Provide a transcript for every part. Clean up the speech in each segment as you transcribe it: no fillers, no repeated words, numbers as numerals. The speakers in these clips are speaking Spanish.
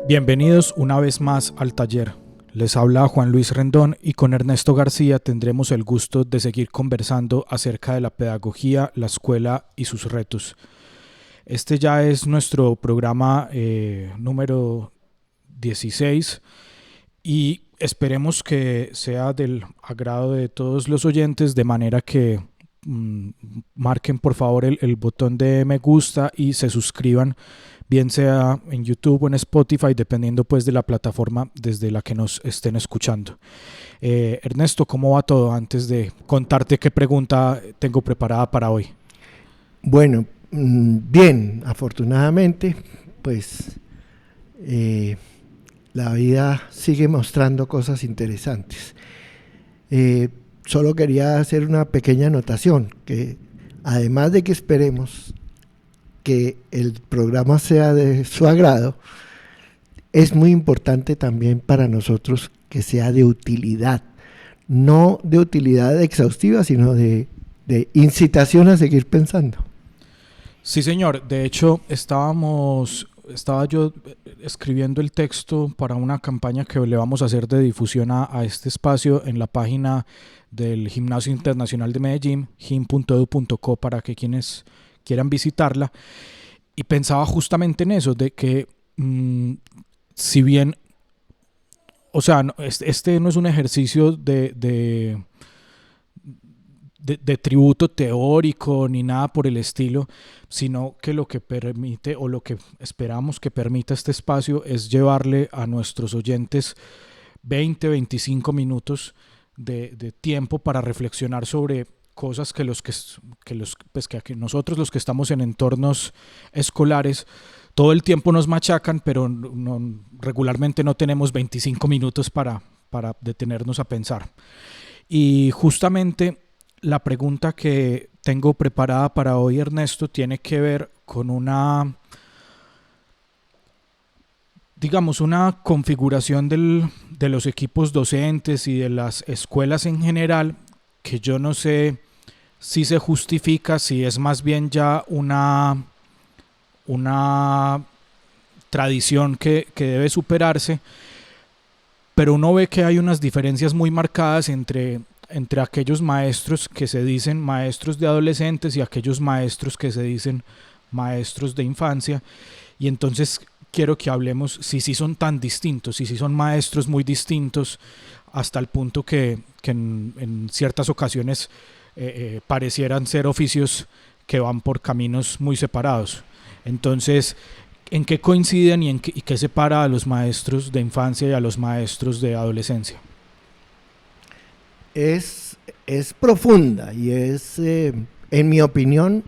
Bienvenidos una vez más al taller. Les habla Juan Luis Rendón y con Ernesto García tendremos el gusto de seguir conversando acerca de la pedagogía, la escuela y sus retos. Este ya es nuestro programa número 16 y esperemos que sea del agrado de todos los oyentes, de manera que marquen por favor el botón de me gusta y se suscriban, bien sea en YouTube o en Spotify, dependiendo pues de la plataforma desde la que nos estén escuchando. Ernesto, ¿cómo va todo? Antes de contarte qué pregunta tengo preparada para hoy. Bueno, bien, afortunadamente, pues la vida sigue mostrando cosas interesantes. Solo quería hacer una pequeña anotación, que además de que esperemos que el programa sea de su agrado, es muy importante también para nosotros que sea de utilidad, no de utilidad exhaustiva, sino de incitación a seguir pensando. Sí, señor. De hecho, estaba yo escribiendo el texto para una campaña que le vamos a hacer de difusión a este espacio en la página del Gimnasio Internacional de Medellín, gym.edu.co, para que quienes quieran visitarla. Y pensaba justamente en eso, de que si bien, o sea, este no es un ejercicio de tributo teórico ni nada por el estilo, sino que lo que permite o lo que esperamos que permita este espacio es llevarle a nuestros oyentes 20-25 minutos de tiempo para reflexionar sobre cosas que que nosotros, los que estamos en entornos escolares, todo el tiempo nos machacan, pero regularmente no tenemos 25 minutos para detenernos a pensar. Y justamente la pregunta que tengo preparada para hoy, Ernesto, tiene que ver con una configuración de los equipos docentes y de las escuelas en general, que yo no sé si se justifica, si es más bien ya una tradición que debe superarse, pero uno ve que hay unas diferencias muy marcadas entre aquellos maestros que se dicen maestros de adolescentes y aquellos maestros que se dicen maestros de infancia. Y entonces quiero que hablemos si sí son tan distintos, si sí son maestros muy distintos, hasta el punto que en ciertas ocasiones parecieran ser oficios que van por caminos muy separados. Entonces, ¿en qué coinciden y qué separa a los maestros de infancia y a los maestros de adolescencia? Es, es profunda y es, en mi opinión,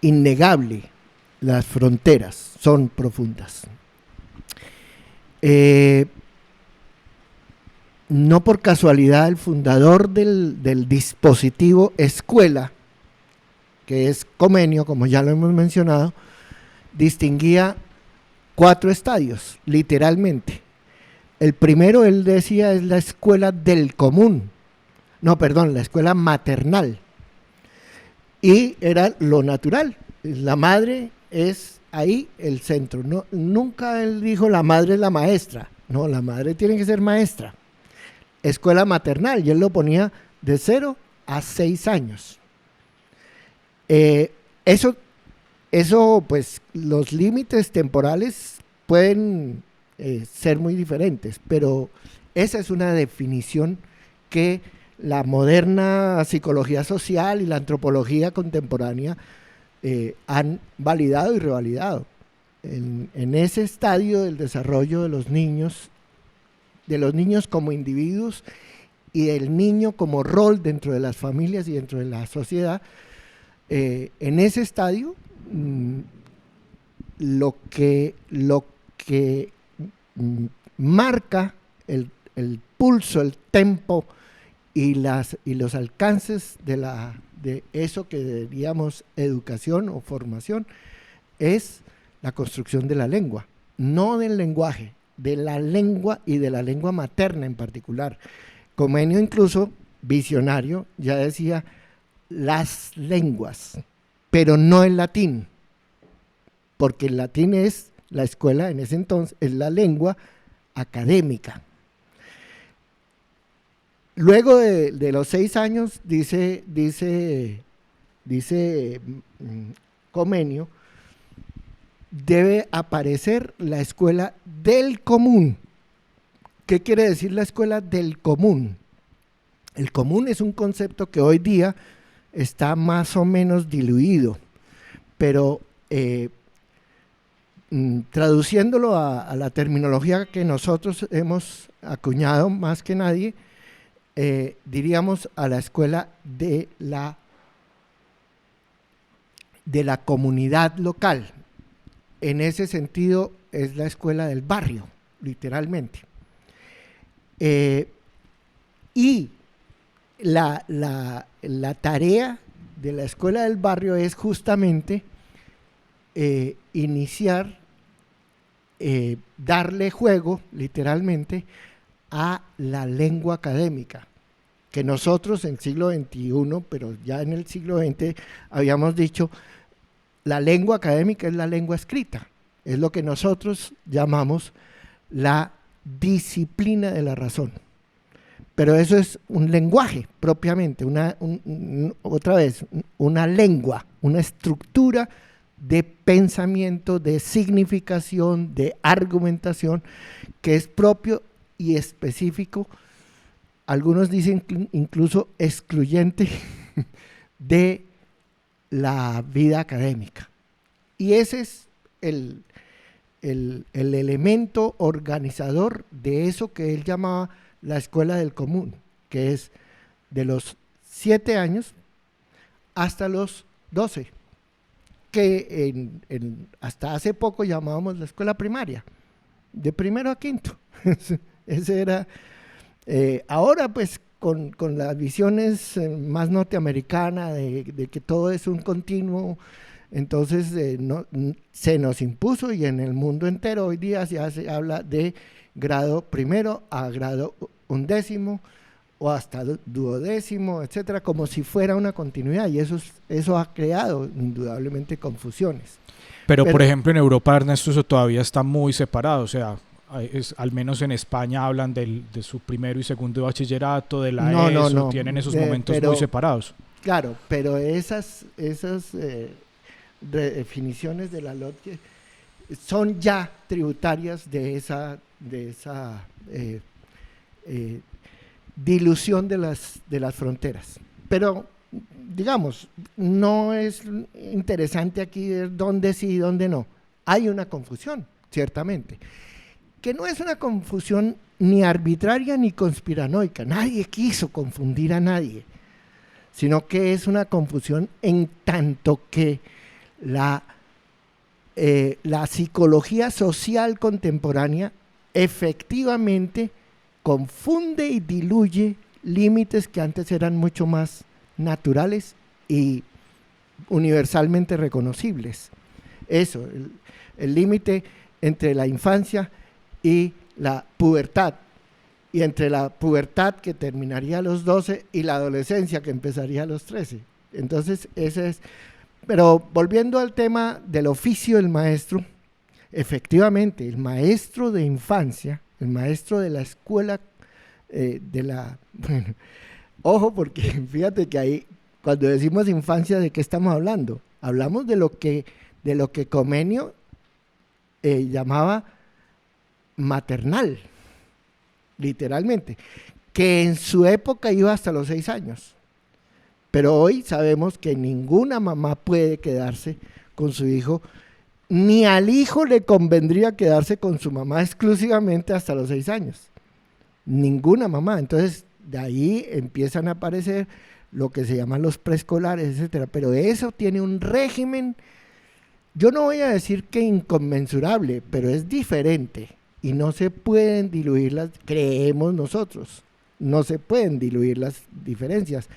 innegable. Las fronteras son profundas. No por casualidad el fundador del dispositivo escuela, que es Comenio, como ya lo hemos mencionado, distinguía 4 estadios, literalmente. El primero, él decía, es la escuela del común. No, perdón, la escuela maternal. Y era lo natural. La madre es ahí el centro. No, nunca él dijo la madre es la maestra. No, la madre tiene que ser maestra. Escuela maternal, y él lo ponía de 0 a 6 años. Eh, eso, pues, los límites temporales pueden ser muy diferentes, pero esa es una definición que la moderna psicología social y la antropología contemporánea han validado y revalidado. En ese estadio del desarrollo de los niños como individuos y del niño como rol dentro de las familias y dentro de la sociedad, en ese estadio lo que marca el pulso, el tempo y los alcances de eso que diríamos educación o formación es la construcción de la lengua, no del lenguaje, de la lengua y de la lengua materna en particular. Comenio, incluso visionario, ya decía las lenguas, pero no el latín. porque el latín es la escuela en ese entonces, es la lengua académica. Luego de los 6 años, dice Comenio, debe aparecer la escuela del común. ¿Qué quiere decir la escuela del común? El común es un concepto que hoy día está más o menos diluido, pero traduciéndolo a la terminología que nosotros hemos acuñado más que nadie, diríamos a la escuela de la comunidad local. En ese sentido es la escuela del barrio, literalmente. Y la tarea de la escuela del barrio es justamente iniciar, darle juego, literalmente, a la lengua académica, que nosotros en el siglo XXI, pero ya en el siglo XX habíamos dicho, la lengua académica es la lengua escrita, es lo que nosotros llamamos la disciplina de la razón. Pero eso es un lenguaje propiamente, otra vez, una lengua, una estructura de pensamiento, de significación, de argumentación, que es propio y específico, algunos dicen incluso excluyente de la vida académica. Y ese es el elemento organizador de eso que él llamaba la escuela del común, que es de los 7 años hasta los 12, que hasta hace poco llamábamos la escuela primaria, de primero a quinto. Ese era, ahora pues con las visiones más norteamericanas de que todo es un continuo, entonces se nos impuso, y en el mundo entero hoy día ya se habla de grado primero a grado 11º o hasta 12º, etcétera, como si fuera una continuidad, y eso ha creado indudablemente confusiones. Pero por ejemplo en Europa, Ernesto, eso todavía está muy separado, o sea, al menos en España hablan de su primero y segundo de bachillerato, de la ESO, tienen esos momentos muy separados. Claro, pero esas definiciones de la LOTCHE son ya tributarias de esa dilución de las fronteras. Pero, digamos, no es interesante aquí ver dónde sí y dónde no. Hay una confusión, ciertamente, que no es una confusión ni arbitraria ni conspiranoica. Nadie quiso confundir a nadie, sino que es una confusión en tanto que la psicología social contemporánea efectivamente confunde y diluye límites que antes eran mucho más naturales y universalmente reconocibles. Eso, el límite entre la infancia y la pubertad, y entre la pubertad que terminaría a los 12 y la adolescencia que empezaría a los 13. Entonces, ese es. Pero volviendo al tema del oficio del maestro, efectivamente, el maestro de infancia, el maestro de la escuela, bueno, ojo, porque fíjate que ahí, cuando decimos infancia, ¿de qué estamos hablando? Hablamos de lo que Comenio llamaba maternal, literalmente, que en su época iba hasta los 6 años. Pero hoy sabemos que ninguna mamá puede quedarse con su hijo, ni al hijo le convendría quedarse con su mamá exclusivamente hasta los 6 años. Ninguna mamá. Entonces, de ahí empiezan a aparecer lo que se llaman los preescolares, etcétera. Pero eso tiene un régimen, yo no voy a decir que inconmensurable, pero es diferente y no se pueden diluir creemos nosotros, no se pueden diluir las diferencias.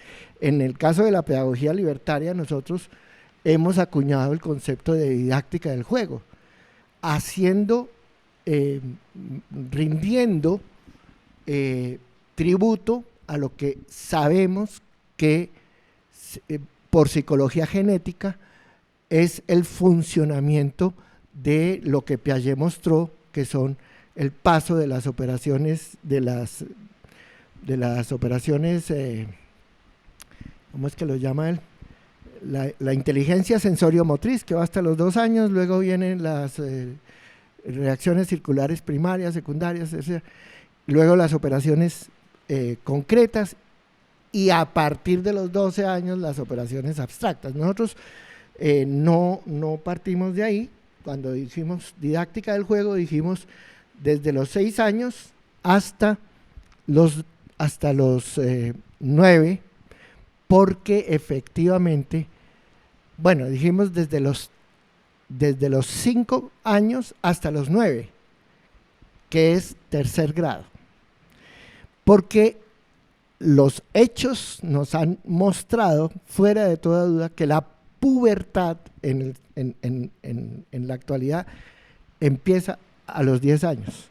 En el caso de la pedagogía libertaria, nosotros hemos acuñado el concepto de didáctica del juego, rindiendo tributo a lo que sabemos que por psicología genética es el funcionamiento de lo que Piaget mostró, que son el paso de las operaciones, ¿cómo es que lo llama él? La inteligencia sensorio-motriz, que va hasta los 2 años, luego vienen las reacciones circulares primarias, secundarias, etc. Luego las operaciones concretas, y a partir de los 12 años las operaciones abstractas. Nosotros no partimos de ahí. Cuando dijimos didáctica del juego, dijimos desde los 6 años hasta los 9, porque efectivamente, bueno, dijimos desde los 5 años hasta los 9, que es tercer grado, porque los hechos nos han mostrado, fuera de toda duda, que la pubertad en la actualidad empieza a los 10 años.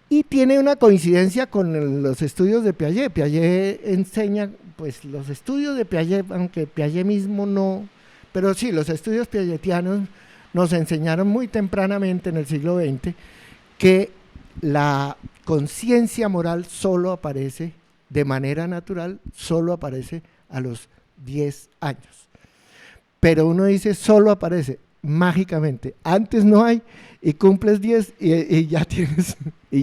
Y tiene una coincidencia con los estudios de Piaget. Piaget enseña, pues, los estudios de Piaget, aunque Piaget mismo no, pero sí, los estudios piagetianos nos enseñaron muy tempranamente en el siglo XX que la conciencia moral solo aparece de manera natural, solo aparece a los 10 años. Pero uno dice, solo aparece mágicamente. Antes no hay, y cumples 10 y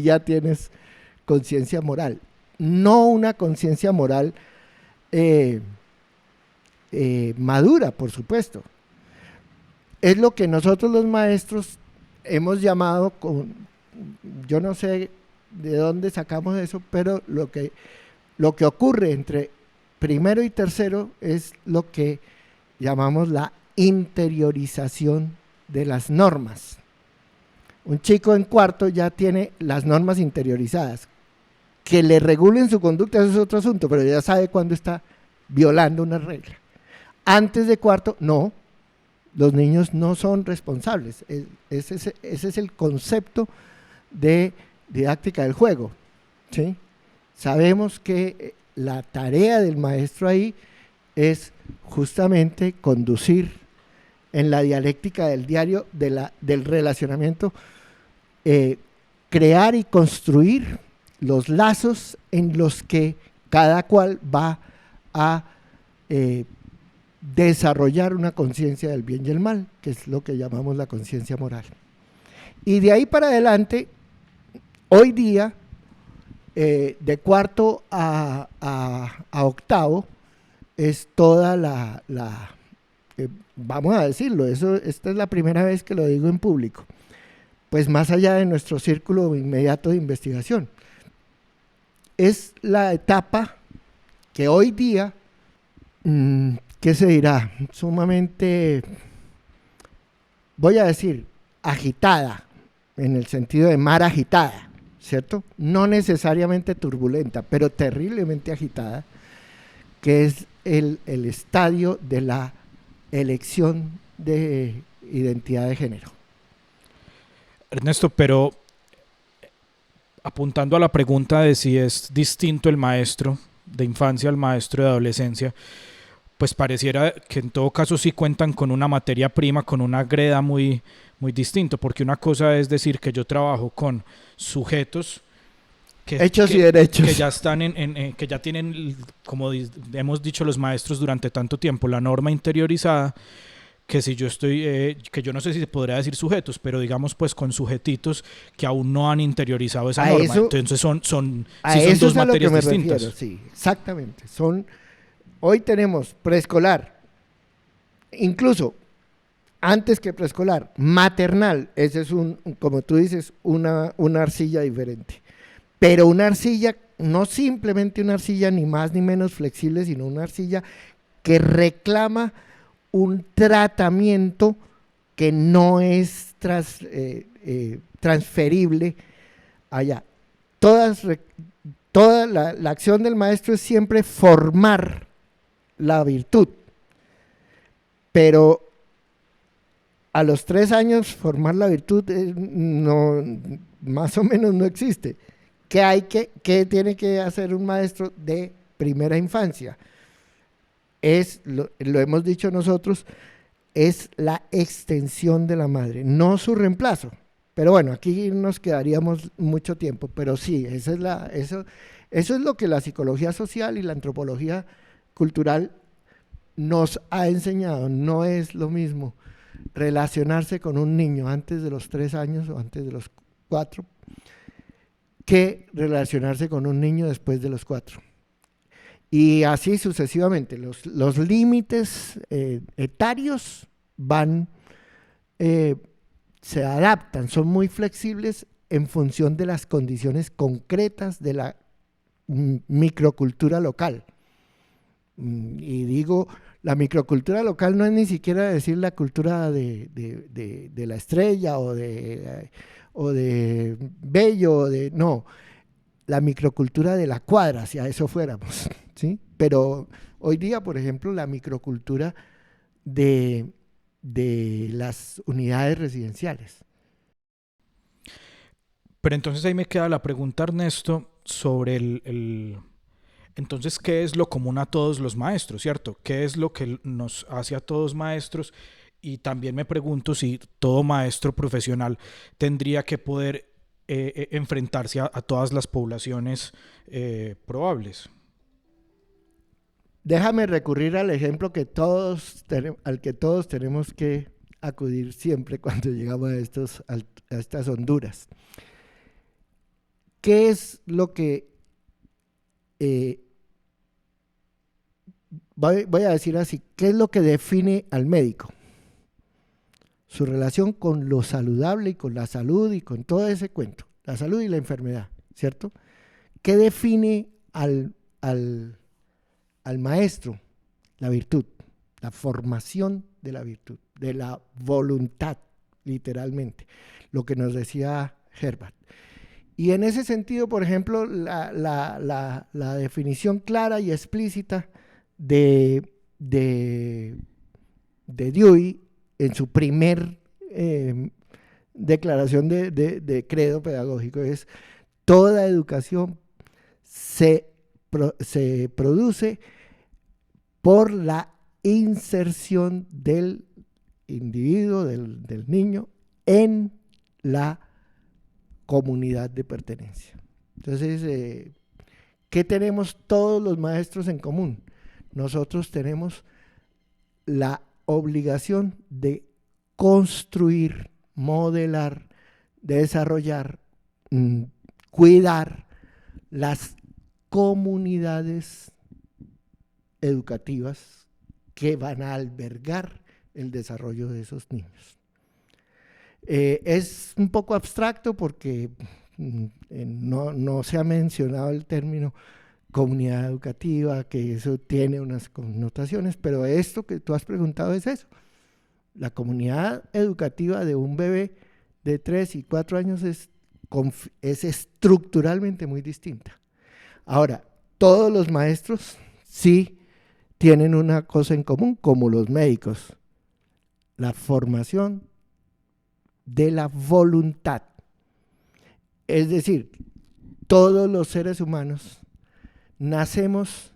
ya tienes conciencia moral. No una conciencia moral madura, por supuesto. Es lo que nosotros los maestros hemos llamado, yo no sé de dónde sacamos eso, pero lo que ocurre entre primero y tercero es lo que llamamos la interiorización de las normas. Un chico en cuarto ya tiene las normas interiorizadas. Que le regulen su conducta, eso es otro asunto, pero ya sabe cuándo está violando una regla. Antes de cuarto, no. Los niños no son responsables. Ese es el concepto de didáctica del juego, ¿sí? Sabemos que la tarea del maestro ahí es justamente conducir en la dialéctica del diario, del relacionamiento, crear y construir los lazos en los que cada cual va a desarrollar una conciencia del bien y el mal, que es lo que llamamos la conciencia moral. Y de ahí para adelante, hoy día, de cuarto a octavo, es toda vamos a decirlo, esta es la primera vez que lo digo en público, pues más allá de nuestro círculo inmediato de investigación. Es la etapa que hoy día, ¿qué se dirá? Sumamente, voy a decir, agitada, en el sentido de mar agitada, ¿cierto? No necesariamente turbulenta, pero terriblemente agitada, que es el estadio de la elección de identidad de género. Ernesto, pero apuntando a la pregunta de si es distinto el maestro de infancia al maestro de adolescencia, pues pareciera que en todo caso sí cuentan con una materia prima, con una greda muy, muy distinto, porque una cosa es decir que yo trabajo con sujetos hechos y derechos, que ya están que ya tienen, como hemos dicho los maestros durante tanto tiempo, la norma interiorizada, que si yo estoy, que yo no sé si se podría decir sujetos, pero digamos pues con sujetitos que aún no han interiorizado esa norma. Entonces son dos materias distintas. Refiero, sí, exactamente. Hoy tenemos preescolar, incluso antes que preescolar, maternal. Ese es como tú dices, una arcilla diferente. Pero una arcilla, no simplemente una arcilla ni más ni menos flexible, sino una arcilla que reclama un tratamiento que no es transferible allá. Toda la acción del maestro es siempre formar la virtud, pero a los 3 años formar la virtud no, más o menos no existe. ¿Qué tiene que hacer un maestro de primera infancia? Lo hemos dicho nosotros, es la extensión de la madre, no su reemplazo. Pero bueno, aquí nos quedaríamos mucho tiempo, pero sí, eso es lo que la psicología social y la antropología cultural nos ha enseñado. No es lo mismo relacionarse con un niño antes de los 3 años o antes de los 4 que relacionarse con un niño después de los 4. Y así sucesivamente. Los límites etarios se adaptan, son muy flexibles en función de las condiciones concretas de la microcultura local. Y digo, la microcultura local no es ni siquiera decir la cultura de la estrella o de Bello, no, la microcultura de la cuadra, si a eso fuéramos, ¿sí? Pero hoy día, por ejemplo, la microcultura de las unidades residenciales. Pero entonces ahí me queda la pregunta, Ernesto, sobre entonces, ¿qué es lo común a todos los maestros, cierto? ¿Qué es lo que nos hace a todos maestros? Y también me pregunto si todo maestro profesional tendría que poder enfrentarse a todas las poblaciones probables. Déjame recurrir al ejemplo al que todos tenemos que acudir siempre cuando llegamos a estas Honduras. ¿Qué es lo que voy a decir así, qué es lo que define al médico? Su relación con lo saludable y con la salud y con todo ese cuento, la salud y la enfermedad, ¿cierto? ¿Qué define al maestro? La virtud, la formación de la virtud, de la voluntad, literalmente, lo que nos decía Herbert. Y en ese sentido, por ejemplo, la definición clara y explícita de Dewey en su primer declaración de credo pedagógico es: toda educación se produce por la inserción del individuo, del niño, en la comunidad de pertenencia. Entonces, ¿qué tenemos todos los maestros en común? Nosotros tenemos la obligación de construir, modelar, desarrollar, cuidar las comunidades educativas que van a albergar el desarrollo de esos niños. Es un poco abstracto porque no se ha mencionado el término comunidad educativa, que eso tiene unas connotaciones, pero esto que tú has preguntado es eso. La comunidad educativa de un bebé de 3 y 4 años es estructuralmente muy distinta. Ahora, todos los maestros sí tienen una cosa en común, como los médicos: la formación de la voluntad. Es decir, todos los seres humanos nacemos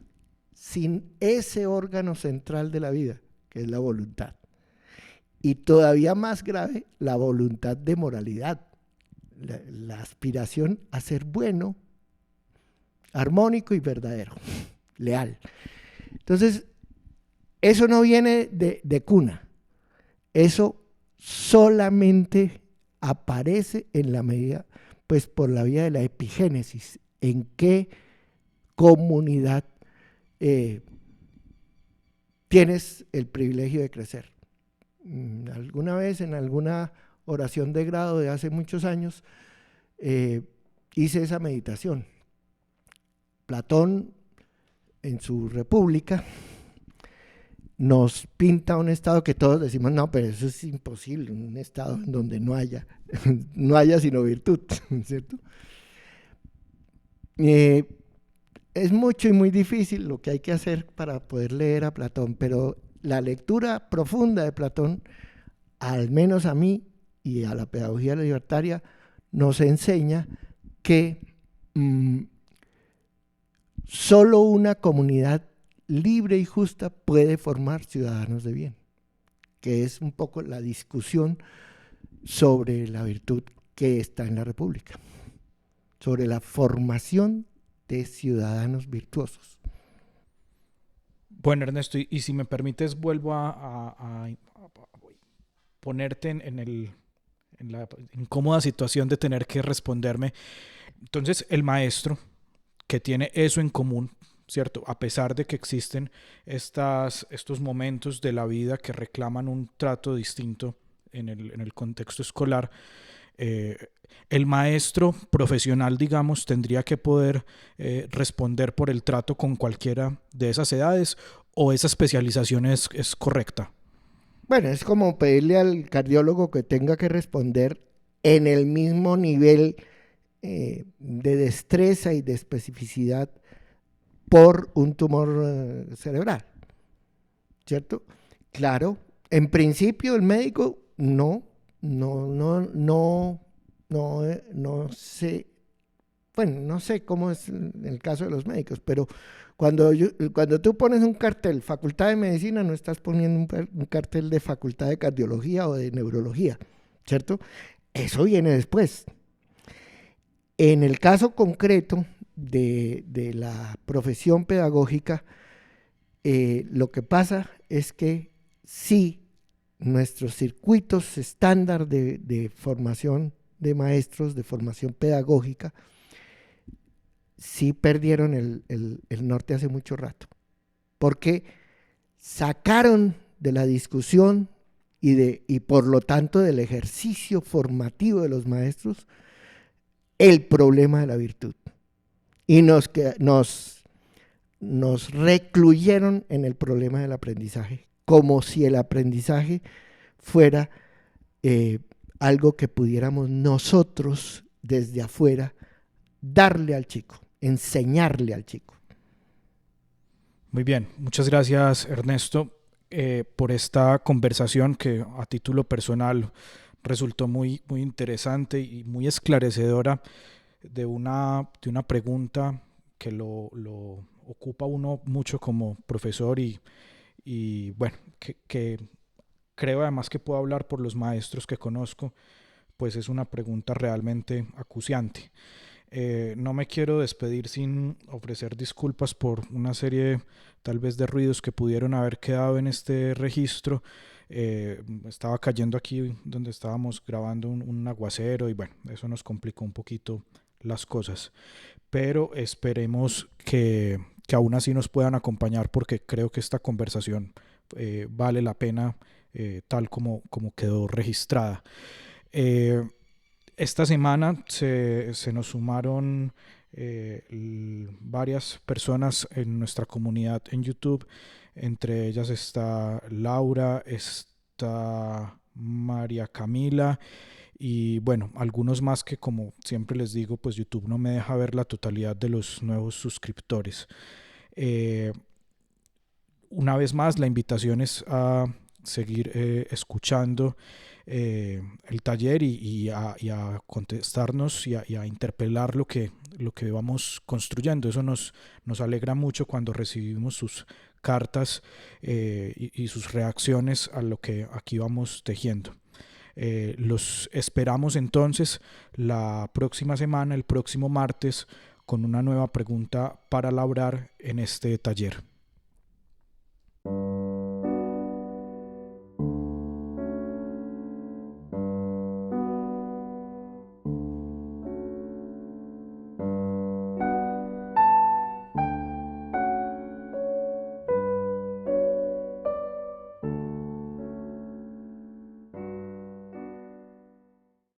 sin ese órgano central de la vida, que es la voluntad. Y todavía más grave, la voluntad de moralidad, la aspiración a ser bueno, armónico y verdadero, leal. Entonces, eso no viene de cuna, eso solamente aparece en la medida, pues por la vía de la epigénesis, en qué comunidad tienes el privilegio de crecer. Alguna vez en alguna oración de grado de hace muchos años hice esa meditación. Platón, en su República, nos pinta un estado que todos decimos: no, pero eso es imposible, un estado en donde no haya sino virtud, ¿cierto? Es mucho y muy difícil lo que hay que hacer para poder leer a Platón, pero la lectura profunda de Platón, al menos a mí y a la pedagogía libertaria, nos enseña que solo una comunidad libre y justa puede formar ciudadanos de bien. que es un poco la discusión sobre la virtud que está en la República, sobre la formación de ciudadanos virtuosos. Bueno, Ernesto, y si me permites, vuelvo a ponerte en la incómoda situación de tener que responderme. Entonces, el maestro que tiene eso en común, ¿cierto? A pesar de que existen estos momentos de la vida que reclaman un trato distinto en el contexto escolar, el maestro profesional, digamos, tendría que poder responder por el trato con cualquiera de esas edades, o esa especialización es correcta. Bueno, es como pedirle al cardiólogo que tenga que responder en el mismo nivel de destreza y de especificidad por un tumor cerebral, ¿cierto? Claro, en principio el médico no sé, bueno, no sé cómo es en el caso de los médicos, pero cuando tú pones un cartel, Facultad de Medicina, no estás poniendo un cartel de Facultad de Cardiología o de Neurología, ¿cierto? Eso viene después. En el caso concreto de la profesión pedagógica, lo que pasa es que sí, nuestros circuitos estándar de formación de maestros, de formación pedagógica, sí perdieron el norte hace mucho rato, porque sacaron de la discusión y por lo tanto del ejercicio formativo de los maestros el problema de la virtud, y nos recluyeron en el problema del aprendizaje, como si el aprendizaje fuera algo que pudiéramos nosotros desde afuera darle al chico, enseñarle al chico. Muy bien, muchas gracias, Ernesto, por esta conversación que a título personal resultó muy, muy interesante y muy esclarecedora de una pregunta que lo ocupa uno mucho como profesor, y bueno, que creo además que puedo hablar por los maestros que conozco, pues es una pregunta realmente acuciante. No me quiero despedir sin ofrecer disculpas por una serie tal vez de ruidos que pudieron haber quedado en este registro. Estaba cayendo aquí donde estábamos grabando un aguacero, y bueno, eso nos complicó un poquito las cosas, pero esperemos que aún así nos puedan acompañar, porque creo que esta conversación vale la pena tal como quedó registrada. Esta semana se nos sumaron varias personas en nuestra comunidad en YouTube. Entre ellas está Laura, está María Camila, y bueno, algunos más que, como siempre les digo, pues YouTube no me deja ver la totalidad de los nuevos suscriptores. Una vez más, la invitación es a seguir escuchando el taller y a contestarnos y a interpelar lo que vamos construyendo. Eso nos alegra mucho cuando recibimos sus cartas y sus reacciones a lo que aquí vamos tejiendo. Los esperamos entonces la próxima semana, el próximo martes, con una nueva pregunta para elaborar en este taller.